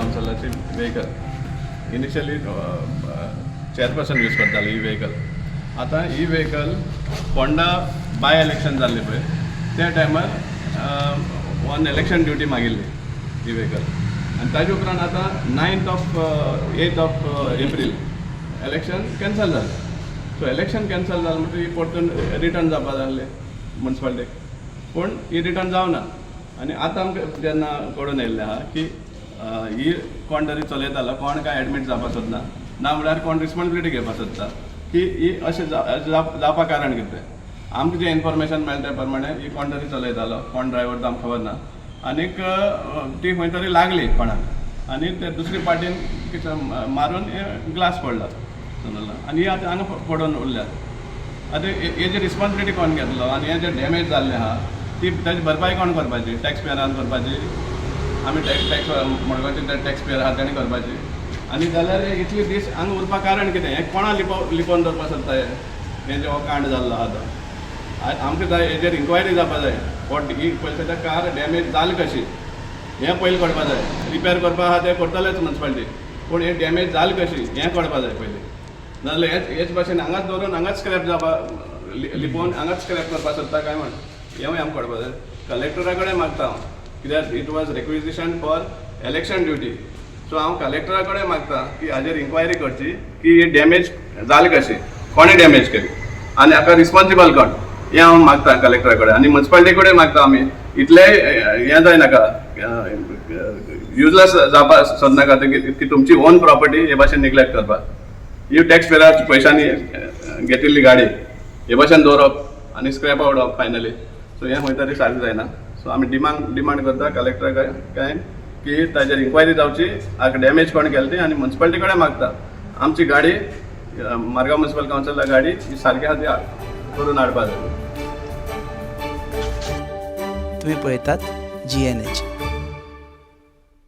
कावन्सिलाची vehicle initially chairperson use करताले ही vehicle. आतां ही vehicle Phonda by election जाल्लें पळय त्या टायमार वन इलेक्शन ड्युटी मागिल्ली ही व्हेकल आनी ताजे उपरांत आतां 8th एप्रील इलेक्शन कॅन्सल जालें. सो इलेक्शन कॅन्सल जालें म्हणटकीर ही परतून रिटर्न जावपा जाय आसलें म्युन्सिपालिटीक, पूण ही रिटर्न जावना. आनी आतां आमकां जेन्ना कळून येयल्लें आहा की ही कोण तरी चलयतालो, कोण काय एडमीट जावपाक सोदना ना म्हळ्यार कोण रिस्पॉन्सिबिलिटी घेवपाक सोदता की ही अशें जावपा कारण कितें. आमकां जें इन्फॉर्मेशन मेळ्ळें त्या प्रमाणे ही कोण तरी चलयतालो, कोण ड्रायव्हर तो आमकां खबर ना. आनीक ती खंय तरी लागली कोणाक आनी ते दुसरे पार्टीन कितें मारून ग्लास पडला आनी आतां हांगा पडून उरल्यात. आतां हेजी रिस्पॉन्सिबिलिटी कोण घेतलो आनी हें जें डॅमेज जाल्लें आहा ती ताजी भरपाई कोण करपाची? टॅक्स पेयरान करपाची, आमी टॅक्स मडगांवचे ते टॅक्स पेयर आहा तेणी करपाची. आनी जाल्यार इतले दीस हांगा उरपाक कारण कितें? हें कोणा लिपोवन दवरपाक सोदता हें जें हो कांड जाल्लो आहा तो. आमकां जाय हेजेर इन्क्वायरी जावपा जाय. ही पयलीं कार डॅमेज जाली कशी हें पयलीं कळपा जाय. रिपेर करपा आहा तें करतलेच म्युन्सिपालिटी, पूण हें डॅमेज जाली कशी हें कळपा जाय पयलीं. नाजाल्यार हेच भाशेन हांगाच दवरून हांगाच स्क्रॅप जावपा लिपोवन हांगाच स्क्रॅप करपा सोदता काय म्हण हेंवूय आमकां कळपा जाय. कलेक्टरा कडेन मागता हांव, कित्याक it was requisition for election duty. So हांव कलेक्टरा कडेन मागता की हाजेर इन्क्वायरी करची की ही डॅमेज जाली कशी, कोणें डॅमेज केली आनी हाका रिस्पॉन्सिबल कोण हें हांव मागता कलेक्टरा कडेन. आनी म्युन्सिपालिटी कडेन मागता आमी इतलें हें जायनाका, युजलेस जावपा सोदनाका की तुमची ओन प्रॉपर्टी हे भाशेन निग्लेक्ट करपाक. ही टॅक्स पेयराच्या पयशांनी घेतिल्ली गाडी हे भाशेन दवरप आनी स्क्रॅप आवडप फायनली. सो हें खंय तरी सारकें जायना. सो आमी डिमांड करता कलेक्टरा कडेन की ताजेर इन्क्वायरी जावची, हाका डॅमेज कोण केलें ती. आनी म्युन्सिपालिटी कडेन मागता आमची गाडी मारगांव म्युन्सिपल कावन्सिला गाडी ही सारकी आहा ती करून हाडपा जाय. तुम्ही पळयतात GNH.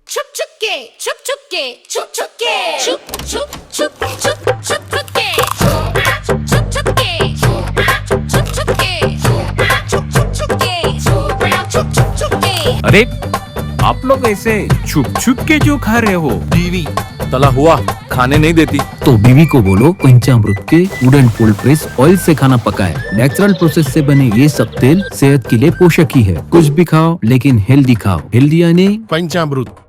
춥춥게 춥춥게 춥춥게 춥춥춥 춥춥게 춥춥게 춥춥게. अरे आप लोग ऐसे छुप छुप के जो खा रहे हो? बीवी तला हुआ खाने नहीं देती. तो बीवी को बोलो पंचामृत के वुडन कोल्ड प्रेस ऑयल से खाना पकाए. नेचुरल प्रोसेस से बने ये सब तेल सेहत के लिए पोषक ही है. कुछ भी खाओ लेकिन हेल्दी खाओ. हेल्दी यानी पंचामृत.